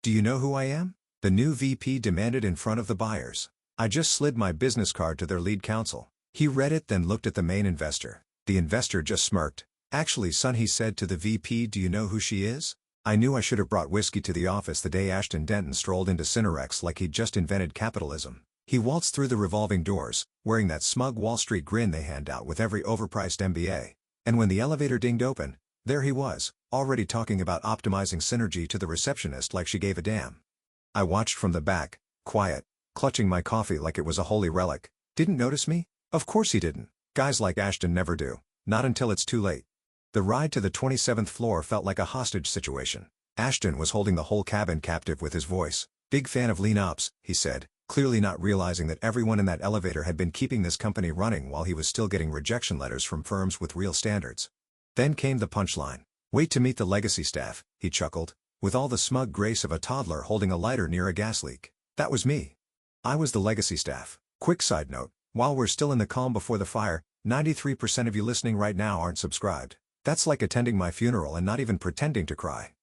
"Do you know who I am?" the new VP demanded in front of the buyers. I just slid my business card to their lead counsel. He read it, then looked at the main investor. The investor just smirked. "Actually, son," he said to the VP, "do you know who she is?" I knew I should have brought whiskey to the office the day Ashton Denton strolled into Cinerex like he'd just invented capitalism. He waltzed through the revolving doors, wearing that smug Wall Street grin they hand out with every overpriced MBA. And when the elevator dinged open, there he was, already talking about optimizing synergy to the receptionist like she gave a damn. I watched from the back, quiet, clutching my coffee like it was a holy relic. Didn't notice me? Of course he didn't. Guys like Ashton never do. Not until it's too late. The ride to the 27th floor felt like a hostage situation. Ashton was holding the whole cabin captive with his voice. "Big fan of lean ops," he said, clearly not realizing that everyone in that elevator had been keeping this company running while he was still getting rejection letters from firms with real standards. Then came the punchline. "Wait to meet the legacy staff," he chuckled, with all the smug grace of a toddler holding a lighter near a gas leak. That was me. I was the legacy staff. Quick side note, while we're still in the calm before the fire, 93% of you listening right now aren't subscribed. That's like attending my funeral and not even pretending to cry.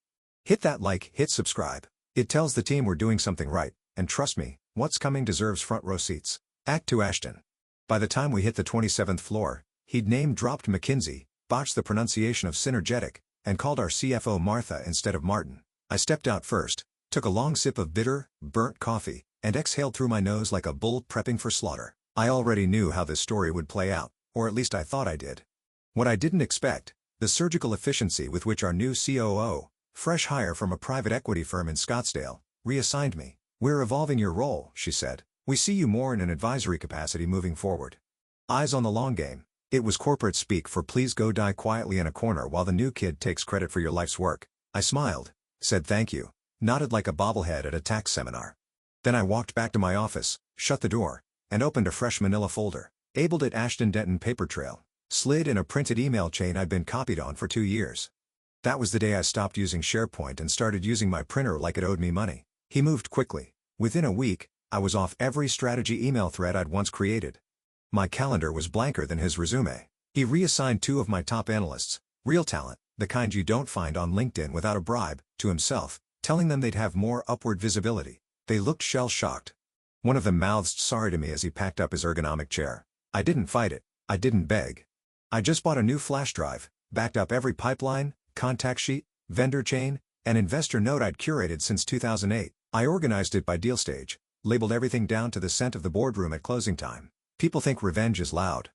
Hit that like, hit subscribe. It tells the team we're doing something right, and trust me, what's coming deserves front row seats. Act 2 Ashton. By the time we hit the 27th floor, he'd name-dropped McKinsey, botched the pronunciation of synergetic, and called our CFO Martha instead of Martin. I stepped out first, took a long sip of bitter, burnt coffee, and exhaled through my nose like a bull prepping for slaughter. I already knew how this story would play out, or at least I thought I did. What I didn't expect, the surgical efficiency with which our new COO, fresh hire from a private equity firm in Scottsdale, reassigned me. "We're evolving your role," she said. "We see you more in an advisory capacity moving forward. Eyes on the long game." It was corporate speak for "please go die quietly in a corner while the new kid takes credit for your life's work." I smiled, said thank you, nodded like a bobblehead at a tax seminar. Then I walked back to my office, shut the door, and opened a fresh manila folder, labeled it Ashton Denton Paper Trail, Slid in a printed email chain I'd been copied on for 2 years. That was the day I stopped using SharePoint and started using my printer like it owed me money. He moved quickly. Within a week, I was off every strategy email thread I'd once created. My calendar was blanker than his resume. He reassigned 2 of my top analysts, real talent, the kind you don't find on LinkedIn without a bribe, to himself, telling them they'd have more upward visibility. They looked shell-shocked. One of them mouthed sorry to me as he packed up his ergonomic chair. I didn't fight it. I didn't beg. I just bought a new flash drive, backed up every pipeline, contact sheet, vendor chain, and investor note I'd curated since 2008. I organized it by deal stage, labeled everything down to the scent of the boardroom at closing time. People think revenge is loud.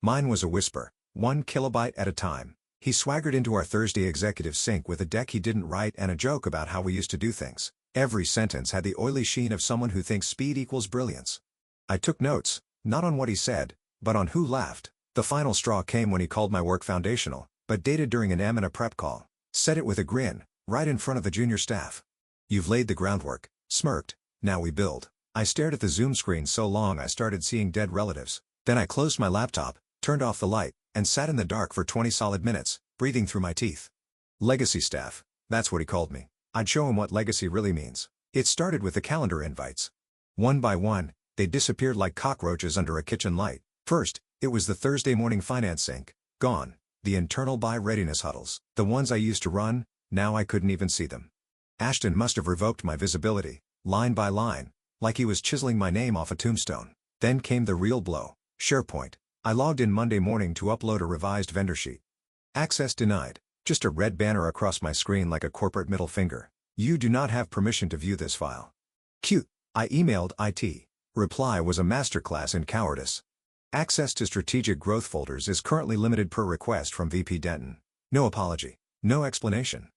Mine was a whisper, 1 kilobyte at a time. He swaggered into our Thursday executive sync with a deck he didn't write and a joke about how we used to do things. Every sentence had the oily sheen of someone who thinks speed equals brilliance. I took notes, not on what he said, but on who laughed. The final straw came when he called my work foundational, but dated during an M&A prep call. Said it with a grin, right in front of the junior staff. "You've laid the groundwork, Smirked, now we build." I stared at the Zoom screen so long I started seeing dead relatives. Then I closed my laptop, turned off the light, and sat in the dark for 20 solid minutes, breathing through my teeth. Legacy staff, that's what he called me. I'd show him what legacy really means. It started with the calendar invites. One by one, they disappeared like cockroaches under a kitchen light. First, it was the Thursday morning finance sync. Gone. The internal buy readiness huddles. The ones I used to run, now I couldn't even see them. Ashton must have revoked my visibility, line by line, like he was chiseling my name off a tombstone. Then came the real blow. SharePoint. I logged in Monday morning to upload a revised vendor sheet. Access denied. Just a red banner across my screen like a corporate middle finger. "You do not have permission to view this file." Cute. I emailed IT. Reply was a masterclass in cowardice. "Access to strategic growth folders is currently limited per request from VP Denton." No apology. No explanation.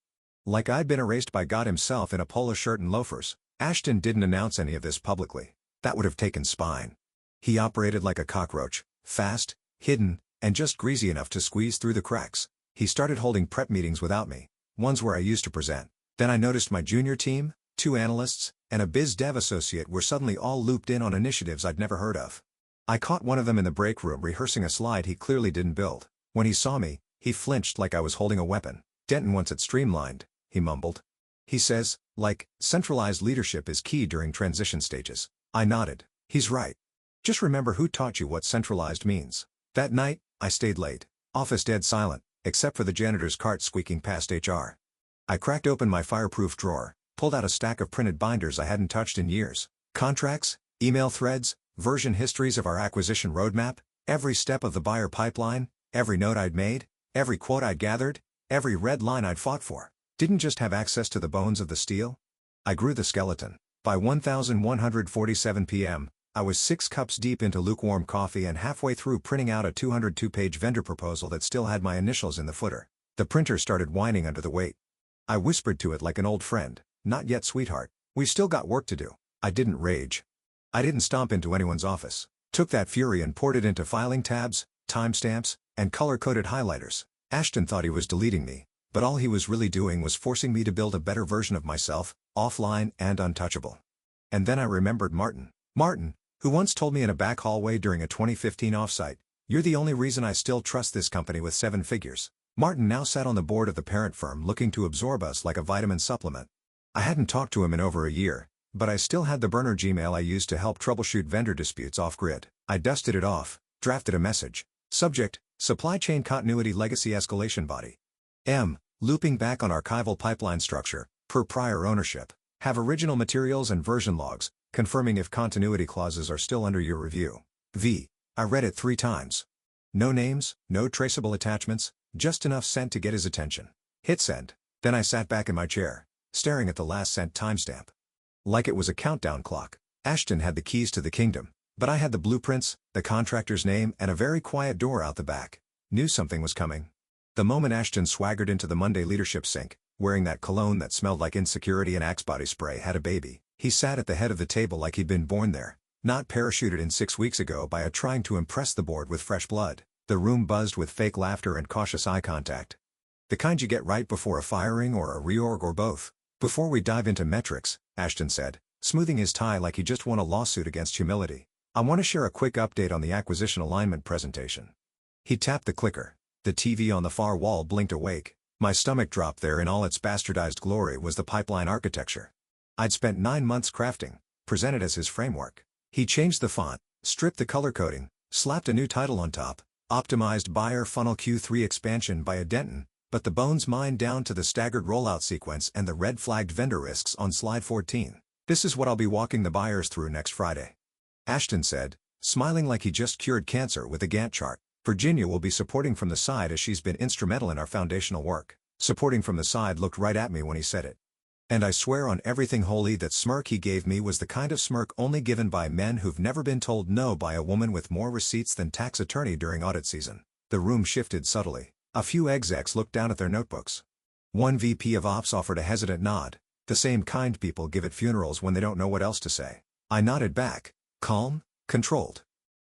Like I'd been erased by God himself in a polo shirt and loafers. Ashton didn't announce any of this publicly. That would have taken spine. He operated like a cockroach, fast, hidden, and just greasy enough to squeeze through the cracks. He started holding prep meetings without me, ones where I used to present. Then I noticed my junior team, 2 analysts, and a biz dev associate were suddenly all looped in on initiatives I'd never heard of. I caught one of them in the break room rehearsing a slide he clearly didn't build. When he saw me, he flinched like I was holding a weapon. "Denton wants it streamlined," he mumbled. "He says, like, centralized leadership is key during transition stages." I nodded. He's right. Just remember who taught you what centralized means. That night, I stayed late. Office dead silent, except for the janitor's cart squeaking past HR. I cracked open my fireproof drawer, pulled out a stack of printed binders I hadn't touched in years. Contracts, email threads, version histories of our acquisition roadmap, every step of the buyer pipeline, every note I'd made, every quote I'd gathered, every red line I'd fought for. Didn't just have access to the bones of the steel. I grew the skeleton. By 1147 p.m., I was 6 cups deep into lukewarm coffee and halfway through printing out a 202-page vendor proposal that still had my initials in the footer. The printer started whining under the weight. I whispered to it like an old friend, "Not yet, sweetheart. We've still got work to do." I didn't rage. I didn't stomp into anyone's office. Took that fury and poured it into filing tabs, timestamps, and color-coded highlighters. Ashton thought he was deleting me, but all he was really doing was forcing me to build a better version of myself, offline and untouchable. And then I remembered Martin. Martin, who once told me in a back hallway during a 2015 offsite, "You're the only reason I still trust this company with 7 figures." Martin now sat on the board of the parent firm looking to absorb us like a vitamin supplement. I hadn't talked to him in over a year, but I still had the burner Gmail I used to help troubleshoot vendor disputes off-grid. I dusted it off, drafted a message. Subject, Supply Chain Continuity Legacy Escalation Body. Looping back on archival pipeline structure, per prior ownership. Have original materials and version logs, confirming if continuity clauses are still under your review. I read it 3 times. No names, no traceable attachments, just enough sent to get his attention. Hit send. Then I sat back in my chair, staring at the last sent timestamp. Like it was a countdown clock. Ashton had the keys to the kingdom, but I had the blueprints, the contractor's name, and a very quiet door out the back. Knew something was coming. The moment Ashton swaggered into the Monday leadership sink, wearing that cologne that smelled like insecurity and Axe body spray had a baby, he sat at the head of the table like he'd been born there, not parachuted in 6 weeks ago by a trying to impress the board with fresh blood. The room buzzed with fake laughter and cautious eye contact. The kind you get right before a firing or a reorg or both. "Before we dive into metrics," Ashton said, smoothing his tie like he just won a lawsuit against humility, "I want to share a quick update on the acquisition alignment presentation." He tapped the clicker. The TV on the far wall blinked awake. My stomach dropped. There in all its bastardized glory was the pipeline architecture I'd spent 9 months crafting, presented as his framework. He changed the font, stripped the color coding, slapped a new title on top, optimized buyer funnel Q3 expansion by a Denton, but the bones mined down to the staggered rollout sequence and the red-flagged vendor risks on slide 14. "This is what I'll be walking the buyers through next Friday," Ashton said, smiling like he just cured cancer with a Gantt chart. "Virginia will be supporting from the side as she's been instrumental in our foundational work." Supporting from the side looked right at me when he said it. And I swear on everything holy that smirk he gave me was the kind of smirk only given by men who've never been told no by a woman with more receipts than tax attorney during audit season. The room shifted subtly. A few execs looked down at their notebooks. One VP of Ops offered a hesitant nod, the same kind people give at funerals when they don't know what else to say. I nodded back, calm, controlled.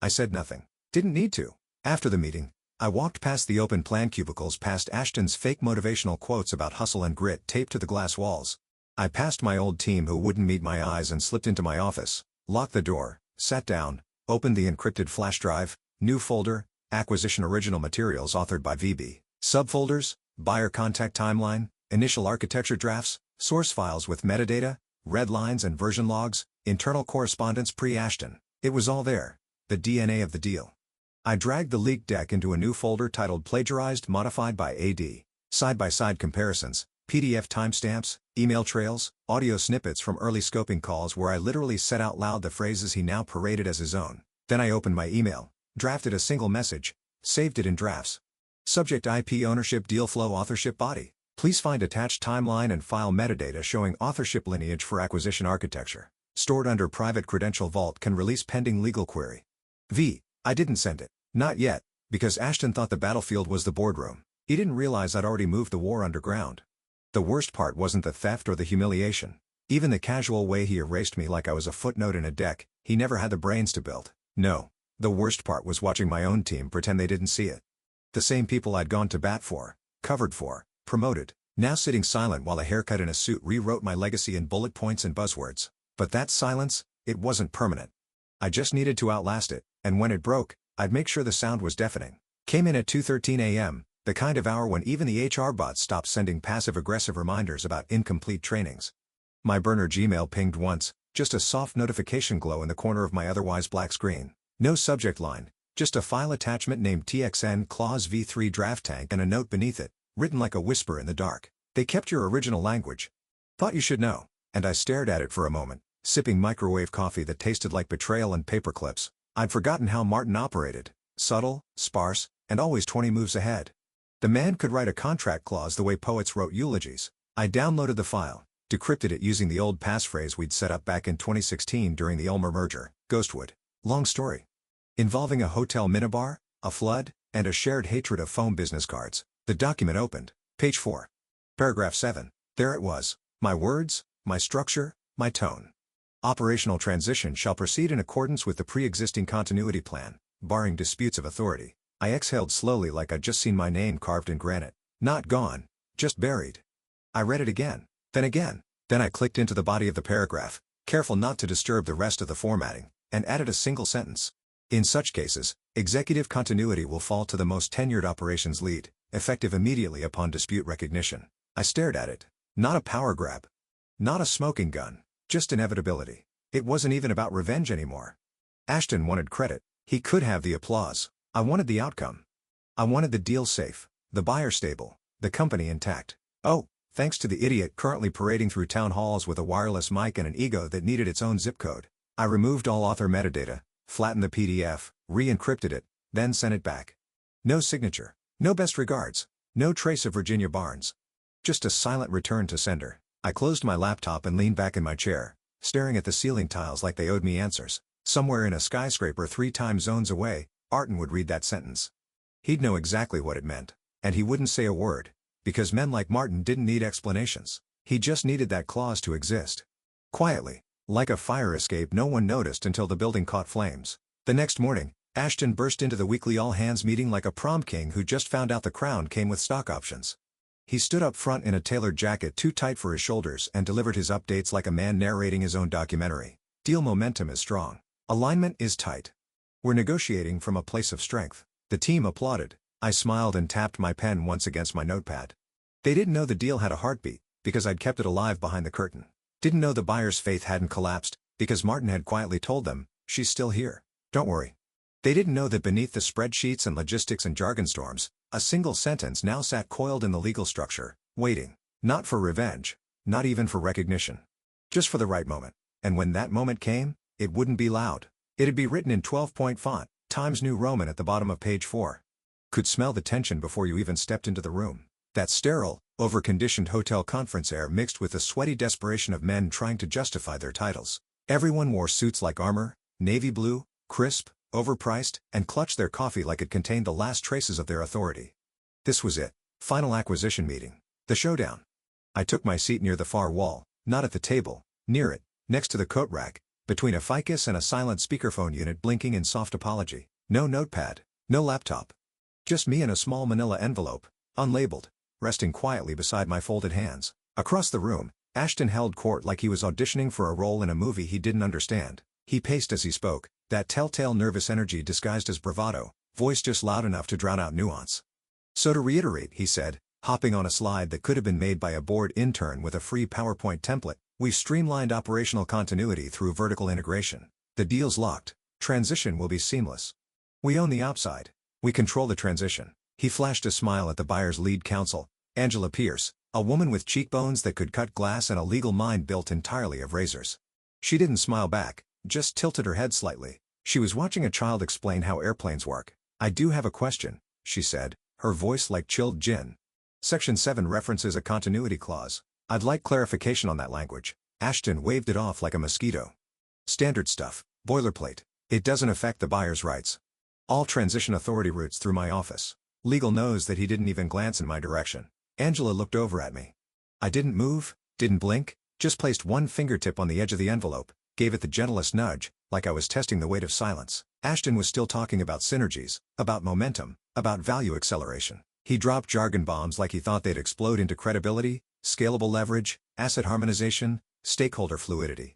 I said nothing. Didn't need to. After the meeting, I walked past the open plan cubicles, past Ashton's fake motivational quotes about hustle and grit taped to the glass walls. I passed my old team who wouldn't meet my eyes and slipped into my office, locked the door, sat down, opened the encrypted flash drive, new folder, acquisition original materials authored by VB, subfolders, buyer contact timeline, initial architecture drafts, source files with metadata, red lines and version logs, internal correspondence pre-Ashton. It was all there, the DNA of the deal. I dragged the leaked deck into a new folder titled Plagiarized Modified by AD, side-by-side comparisons, PDF timestamps, email trails, audio snippets from early scoping calls where I literally said out loud the phrases he now paraded as his own. Then I opened my email, drafted a single message, saved it in drafts. Subject: IP ownership deal flow authorship body. Please find attached timeline and file metadata showing authorship lineage for acquisition architecture. Stored under private credential vault, can release pending legal query. I didn't send it. Not yet, because Ashton thought the battlefield was the boardroom. He didn't realize I'd already moved the war underground. The worst part wasn't the theft or the humiliation. Even the casual way he erased me like I was a footnote in a deck, he never had the brains to build. No. The worst part was watching my own team pretend they didn't see it. The same people I'd gone to bat for, covered for, promoted, now sitting silent while a haircut and a suit rewrote my legacy in bullet points and buzzwords. But that silence, it wasn't permanent. I just needed to outlast it, and when it broke, I'd make sure the sound was deafening. Came in at 2:13 a.m., the kind of hour when even the HR bots stopped sending passive-aggressive reminders about incomplete trainings. My burner Gmail pinged once, just a soft notification glow in the corner of my otherwise black screen. No subject line, just a file attachment named TXN Clause V3 Draft Tank and a note beneath it, written like a whisper in the dark. They kept your original language. Thought you should know. and I stared at it for a moment, sipping microwave coffee that tasted like betrayal and paperclips. I'd forgotten how Martin operated. Subtle, sparse, and always 20 moves ahead. The man could write a contract clause the way poets wrote eulogies. I downloaded the file, decrypted it using the old passphrase we'd set up back in 2016 during the Ulmer merger, Ghostwood. Long story. Involving a hotel minibar, a flood, and a shared hatred of foam business cards. The document opened. Page 4. Paragraph 7. There it was. My words, my structure, my tone. Operational transition shall proceed in accordance with the pre-existing continuity plan, barring disputes of authority. I exhaled slowly like I'd just seen my name carved in granite. Not gone, just buried. I read it again. Then I clicked into the body of the paragraph, careful not to disturb the rest of the formatting, and added a single sentence. In such cases, executive continuity will fall to the most tenured operations lead, effective immediately upon dispute recognition. I stared at it. Not a power grab. Not a smoking gun. Just inevitability. It wasn't even about revenge anymore. Ashton wanted credit. He could have the applause. I wanted the outcome. I wanted the deal safe, the buyer stable, the company intact. Oh, thanks to the idiot currently parading through town halls with a wireless mic and an ego that needed its own zip code. I removed all author metadata, flattened the PDF, re-encrypted it, then sent it back. No signature, no best regards, no trace of Virginia Barnes. Just a silent return to sender. I closed my laptop and leaned back in my chair, staring at the ceiling tiles like they owed me answers. Somewhere in a skyscraper 3 time zones away, Artin would read that sentence. He'd know exactly what it meant, and he wouldn't say a word, because men like Martin didn't need explanations. He just needed that clause to exist. Quietly, like a fire escape no one noticed until the building caught flames. The next morning, Ashton burst into the weekly all-hands meeting like a prom king who just found out the crown came with stock options. He stood up front in a tailored jacket too tight for his shoulders and delivered his updates like a man narrating his own documentary. Deal momentum is strong. Alignment is tight. We're negotiating from a place of strength. The team applauded. I smiled and tapped my pen once against my notepad. They didn't know the deal had a heartbeat, because I'd kept it alive behind the curtain. Didn't know the buyer's faith hadn't collapsed, because Martin had quietly told them, she's still here. Don't worry. They didn't know that beneath the spreadsheets and logistics and jargon storms, a single sentence now sat coiled in the legal structure, waiting. Not for revenge. Not even for recognition. Just for the right moment. And when that moment came, it wouldn't be loud. It'd be written in 12-point font, Times New Roman at the bottom of page 4. Could smell the tension before you even stepped into the room. That sterile, over-conditioned hotel conference air mixed with the sweaty desperation of men trying to justify their titles. Everyone wore suits like armor, navy blue, crisp, overpriced, and clutched their coffee like it contained the last traces of their authority. This was it. Final acquisition meeting. The showdown. I took my seat near the far wall, not at the table, near it, next to the coat rack, between a ficus and a silent speakerphone unit blinking in soft apology. No notepad, no laptop. Just me and a small manila envelope, unlabeled, resting quietly beside my folded hands. Across the room, Ashton held court like he was auditioning for a role in a movie he didn't understand. He paced as he spoke, that telltale nervous energy disguised as bravado, voice just loud enough to drown out nuance. So to reiterate, he said, hopping on a slide that could have been made by a bored intern with a free PowerPoint template, we've streamlined operational continuity through vertical integration. The deal's locked. Transition will be seamless. We own the outside. We control the transition. He flashed a smile at the buyer's lead counsel, Angela Pierce, a woman with cheekbones that could cut glass and a legal mind built entirely of razors. She didn't smile back, just tilted her head slightly. She was watching a child explain how airplanes work. I do have a question, she said, her voice like chilled gin. Section 7 references a continuity clause. I'd like clarification on that language. Ashton waved it off like a mosquito. Standard stuff, boilerplate. It doesn't affect the buyer's rights. All transition authority routes through my office. Legal knows that he didn't even glance in my direction. Angela looked over at me. I didn't move, didn't blink, just placed one fingertip on the edge of the envelope, gave it the gentlest nudge, like I was testing the weight of silence. Ashton was still talking about synergies, about momentum, about value acceleration. He dropped jargon bombs like he thought they'd explode into credibility, scalable leverage, asset harmonization, stakeholder fluidity.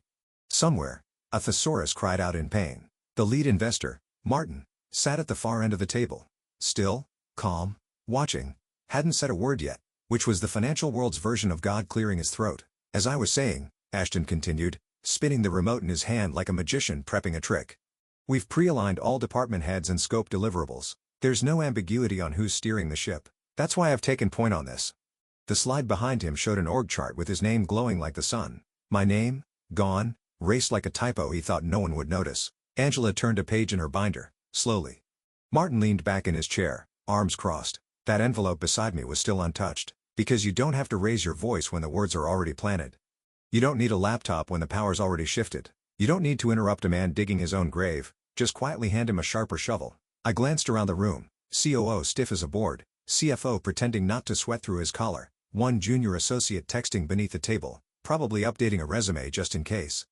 Somewhere, a thesaurus cried out in pain. The lead investor, Martin, sat at the far end of the table. Still, calm, watching, hadn't said a word yet, which was the financial world's version of God clearing his throat. As I was saying, Ashton continued, spinning the remote in his hand like a magician prepping a trick. We've pre-aligned all department heads and scope deliverables. There's no ambiguity on who's steering the ship. That's why I've taken point on this. The slide behind him showed an org chart with his name glowing like the sun. My name, gone, raced like a typo he thought no one would notice. Angela turned a page in her binder, slowly. Martin leaned back in his chair, arms crossed. That envelope beside me was still untouched. Because you don't have to raise your voice when the words are already planted. You don't need a laptop when the power's already shifted. You don't need to interrupt a man digging his own grave, just quietly hand him a sharper shovel. I glanced around the room, COO stiff as a board, CFO pretending not to sweat through his collar, one junior associate texting beneath the table, probably updating a resume just in case.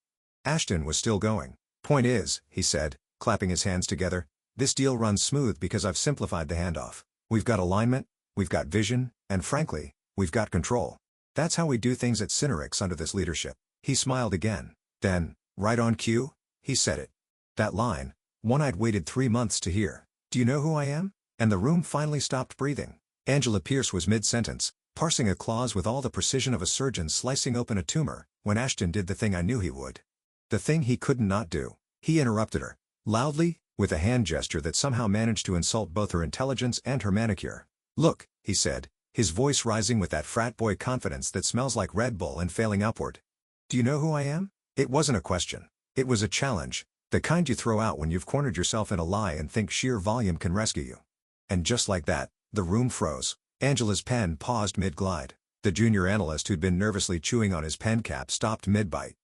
Ashton was still going. Point is, he said, clapping his hands together, this deal runs smooth because I've simplified the handoff. We've got alignment, we've got vision, and frankly, we've got control. That's how we do things at Cinerix under this leadership. He smiled again. Then, right on cue, he said it. That line, one I'd waited 3 months to hear. Do you know who I am? And the room finally stopped breathing. Angela Pierce was mid-sentence, parsing a clause with all the precision of a surgeon slicing open a tumor, when Ashton did the thing I knew he would. The thing he couldn't not do. He interrupted her, loudly, with a hand gesture that somehow managed to insult both her intelligence and her manicure. Look, he said, his voice rising with that frat boy confidence that smells like Red Bull and failing upward. Do you know who I am? It wasn't a question. It was a challenge, the kind you throw out when you've cornered yourself in a lie and think sheer volume can rescue you. And just like that, the room froze. Angela's pen paused mid-glide. The junior analyst who'd been nervously chewing on his pen cap stopped mid-bite.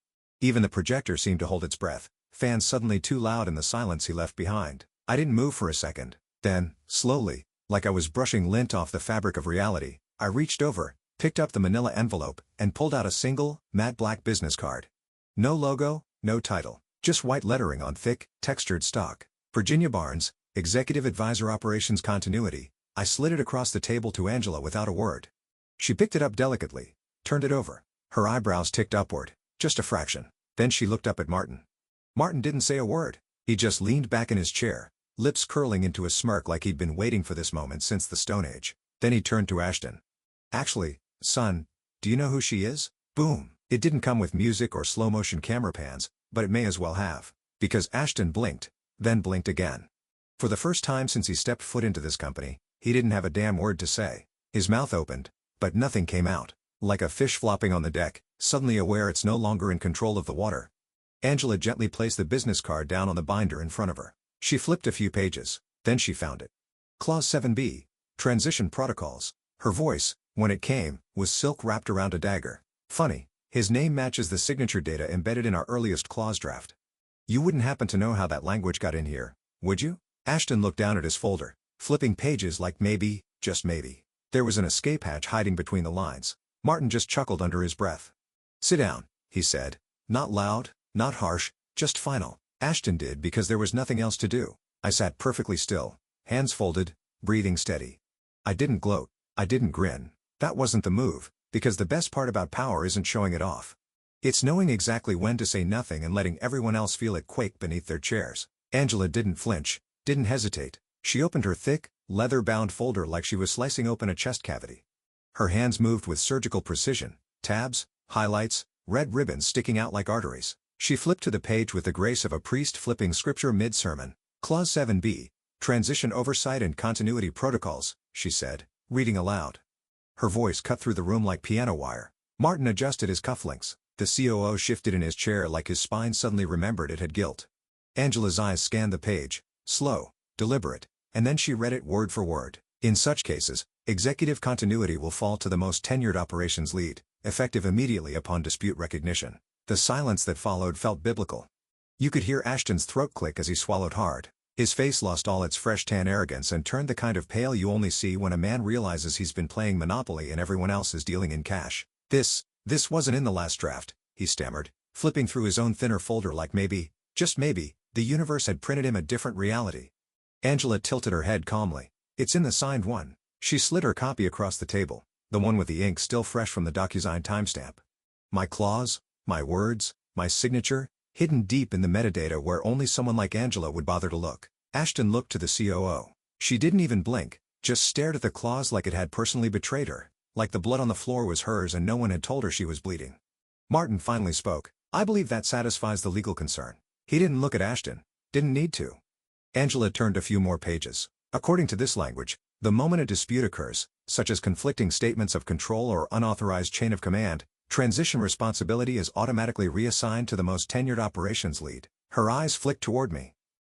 Even the projector seemed to hold its breath, fans suddenly too loud in the silence he left behind. I didn't move for a second. Then, slowly, like I was brushing lint off the fabric of reality, I reached over, picked up the manila envelope, and pulled out a single, matte black business card. No logo, no title, just white lettering on thick, textured stock. Virginia Barnes, Executive Advisor Operations Continuity. I slid it across the table to Angela without a word. She picked it up delicately, turned it over. Her eyebrows ticked upward, just a fraction. Then she looked up at Martin. Martin didn't say a word. He just leaned back in his chair, lips curling into a smirk like he'd been waiting for this moment since the Stone Age. Then he turned to Ashton. Actually, son, do you know who she is? Boom. It didn't come with music or slow-motion camera pans, but it may as well have. Because Ashton blinked, then blinked again. For the first time since he stepped foot into this company, he didn't have a damn word to say. His mouth opened, but nothing came out. Like a fish flopping on the deck, suddenly aware it's no longer in control of the water. Angela gently placed the business card down on the binder in front of her. She flipped a few pages, then she found it. Clause 7b, Transition Protocols. Her voice, when it came, was silk wrapped around a dagger. Funny, his name matches the signature data embedded in our earliest clause draft. You wouldn't happen to know how that language got in here, would you? Ashton looked down at his folder, flipping pages like maybe, just maybe. There was an escape hatch hiding between the lines. Martin just chuckled under his breath. Sit down, he said. Not loud, not harsh, just final. Ashton did because there was nothing else to do. I sat perfectly still, hands folded, breathing steady. I didn't gloat. I didn't grin. That wasn't the move, because the best part about power isn't showing it off. It's knowing exactly when to say nothing and letting everyone else feel it quake beneath their chairs. Angela didn't flinch, didn't hesitate. She opened her thick, leather-bound folder like she was slicing open a chest cavity. Her hands moved with surgical precision, tabs, highlights, red ribbons sticking out like arteries. She flipped to the page with the grace of a priest flipping scripture mid-sermon. Clause 7b, Transition Oversight and Continuity Protocols, she said, reading aloud. Her voice cut through the room like piano wire. Martin adjusted his cufflinks. The COO shifted in his chair like his spine suddenly remembered it had guilt. Angela's eyes scanned the page, slow, deliberate, and then she read it word for word. In such cases, executive continuity will fall to the most tenured operations lead, effective immediately upon dispute recognition. The silence that followed felt biblical. You could hear Ashton's throat click as he swallowed hard. His face lost all its fresh tan arrogance and turned the kind of pale you only see when a man realizes he's been playing Monopoly and everyone else is dealing in cash. This wasn't in the last draft, he stammered, flipping through his own thinner folder like maybe, just maybe, the universe had printed him a different reality. Angela tilted her head calmly. It's in the signed one. She slid her copy across the table, the one with the ink still fresh from the DocuSign timestamp. My clause, my words, my signature, hidden deep in the metadata where only someone like Angela would bother to look. Ashton looked to the COO. She didn't even blink, just stared at the clause like it had personally betrayed her, like the blood on the floor was hers and no one had told her she was bleeding. Martin finally spoke. I believe that satisfies the legal concern. He didn't look at Ashton. Didn't need to. Angela turned a few more pages. According to this language, the moment a dispute occurs, such as conflicting statements of control or unauthorized chain of command, Transition responsibility is automatically reassigned to the most tenured operations lead. Her eyes flicked toward me.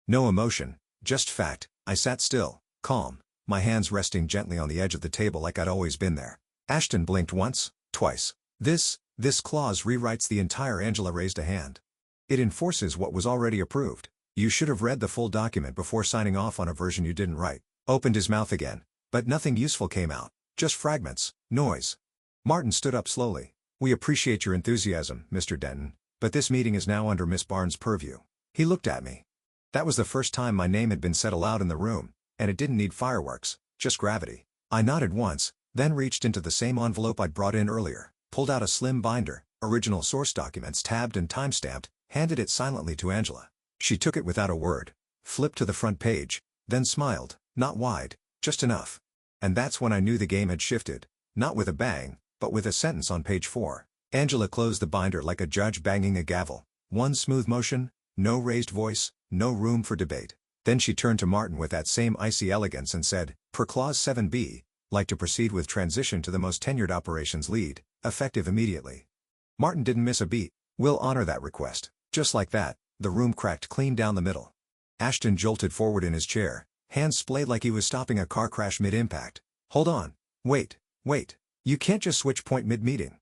No emotion, just fact. I sat still, calm, my hands resting gently on the edge of the table like I'd always been there. Ashton blinked once, twice. This clause rewrites the entire. Angela raised a hand. It enforces what was already approved. You should have read the full document before signing off on a version you didn't write. Opened his mouth again, but nothing useful came out, just fragments, noise. Martin stood up slowly. We appreciate your enthusiasm, Mr. Denton, but this meeting is now under Miss Barnes' purview. He looked at me. That was the first time my name had been said aloud in the room, and it didn't need fireworks, just gravity. I nodded once, then reached into the same envelope I'd brought in earlier, pulled out a slim binder, original source documents tabbed and time-stamped, handed it silently to Angela. She took it without a word, flipped to the front page, then smiled, not wide, just enough. And that's when I knew the game had shifted, not with a bang, but with a sentence on page 4. Angela closed the binder like a judge banging a gavel. One smooth motion, no raised voice, no room for debate. Then she turned to Martin with that same icy elegance and said, per clause 7b, like to proceed with transition to the most tenured operations lead, effective immediately. Martin didn't miss a beat. We'll honor that request. Just like that, the room cracked clean down the middle. Ashton jolted forward in his chair, hands splayed like he was stopping a car crash mid-impact. Hold on. Wait. You can't just switch point mid-meeting.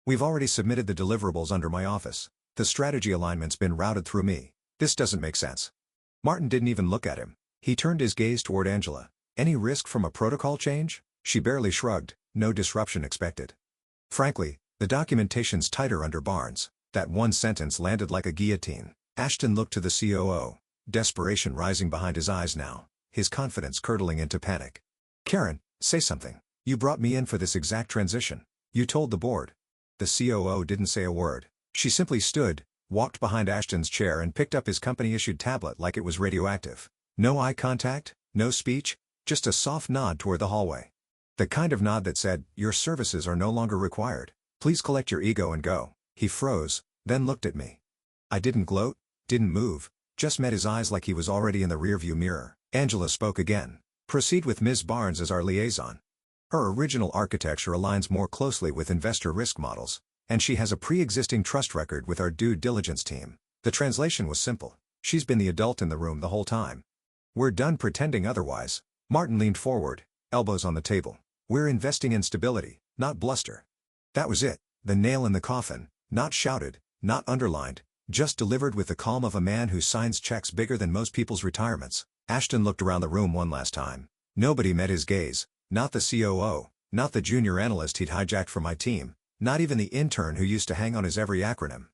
We've already submitted the deliverables under my office. The strategy alignment's been routed through me. This doesn't make sense. Martin didn't even look at him. He turned his gaze toward Angela. Any risk from a protocol change? She barely shrugged, no disruption expected. Frankly, the documentation's tighter under Barnes. That one sentence landed like a guillotine. Ashton looked to the COO, desperation rising behind his eyes now, his confidence curdling into panic. Karen, say something. You brought me in for this exact transition. You told the board. The COO didn't say a word. She simply stood, walked behind Ashton's chair and picked up his company-issued tablet like it was radioactive. No eye contact, no speech, just a soft nod toward the hallway. The kind of nod that said, your services are no longer required. Please collect your ego and go. He froze, then looked at me. I didn't gloat, didn't move, just met his eyes like he was already in the rearview mirror. Angela spoke again. Proceed with Ms. Barnes as our liaison. Her original architecture aligns more closely with investor risk models, and she has a pre-existing trust record with our due diligence team. The translation was simple. She's been the adult in the room the whole time. We're done pretending otherwise. Martin leaned forward, elbows on the table. We're investing in stability, not bluster. That was it, the nail in the coffin, not shouted, not underlined, just delivered with the calm of a man who signs checks bigger than most people's retirements. Ashton looked around the room one last time. Nobody met his gaze, not the COO, not the junior analyst he'd hijacked from my team, not even the intern who used to hang on his every acronym.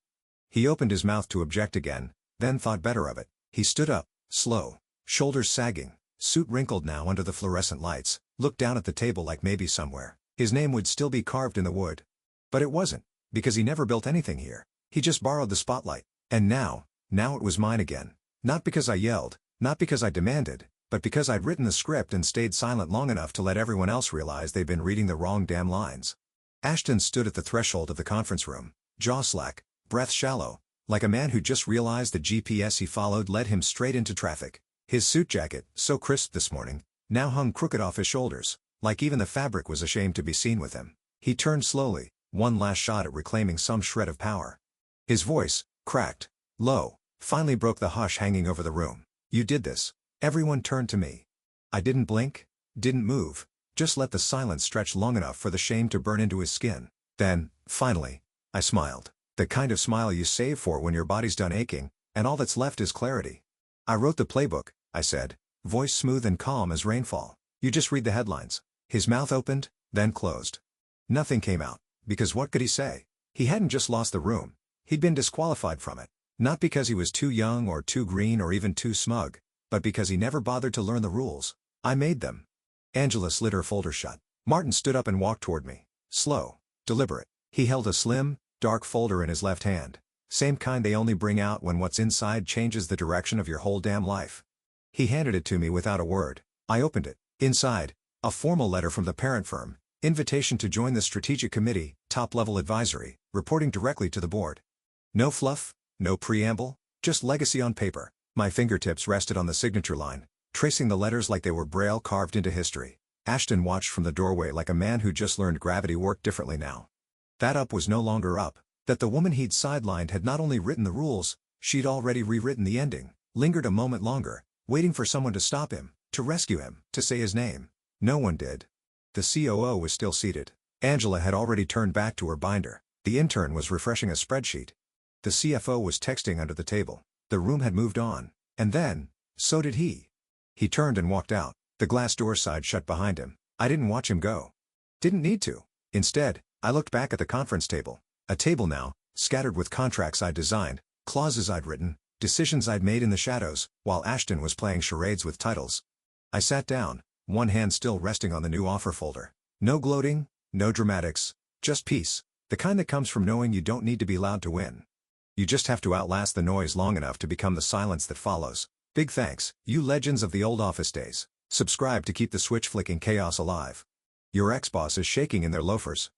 He opened his mouth to object again, then thought better of it. He stood up, slow, shoulders sagging, suit wrinkled now under the fluorescent lights, looked down at the table like maybe somewhere his name would still be carved in the wood. But it wasn't, because he never built anything here. He just borrowed the spotlight. And now it was mine again. Not because I yelled, not because I demanded, but because I'd written the script and stayed silent long enough to let everyone else realize they'd been reading the wrong damn lines. Ashton stood at the threshold of the conference room, jaw slack, breath shallow, like a man who just realized the GPS he followed led him straight into traffic. His suit jacket, so crisp this morning, now hung crooked off his shoulders, like even the fabric was ashamed to be seen with him. He turned slowly, one last shot at reclaiming some shred of power. His voice, cracked, low, finally broke the hush hanging over the room. You did this. Everyone turned to me. I didn't blink, didn't move, just let the silence stretch long enough for the shame to burn into his skin. Then, finally, I smiled. The kind of smile you save for when your body's done aching, and all that's left is clarity. I wrote the playbook, I said, voice smooth and calm as rainfall. You just read the headlines. His mouth opened, then closed. Nothing came out, because what could he say? He hadn't just lost the room. He'd been disqualified from it. Not because he was too young or too green or even too smug, but because he never bothered to learn the rules. I made them. Angela slid her folder shut. Martin stood up and walked toward me. Slow, deliberate. He held a slim, dark folder in his left hand. Same kind they only bring out when what's inside changes the direction of your whole damn life. He handed it to me without a word. I opened it. Inside, a formal letter from the parent firm, invitation to join the strategic committee, top-level advisory, reporting directly to the board. No fluff, no preamble, just legacy on paper. My fingertips rested on the signature line, tracing the letters like they were braille carved into history. Ashton watched from the doorway like a man who just learned gravity worked differently now. That up was no longer up, that the woman he'd sidelined had not only written the rules, she'd already rewritten the ending, lingered a moment longer, waiting for someone to stop him, to rescue him, to say his name. No one did. The COO was still seated. Angela had already turned back to her binder. The intern was refreshing a spreadsheet. The CFO was texting under the table. The room had moved on. And then, so did he. He turned and walked out. The glass door side shut behind him. I didn't watch him go. Didn't need to. Instead, I looked back at the conference table. A table now, scattered with contracts I'd designed, clauses I'd written, decisions I'd made in the shadows, while Ashton was playing charades with titles. I sat down, one hand still resting on the new offer folder. No gloating, no dramatics, just peace, the kind that comes from knowing you don't need to be loud to win. You just have to outlast the noise long enough to become the silence that follows. Big thanks, you legends of the old office days. Subscribe to keep the switch-flicking chaos alive. Your ex-boss is shaking in their loafers.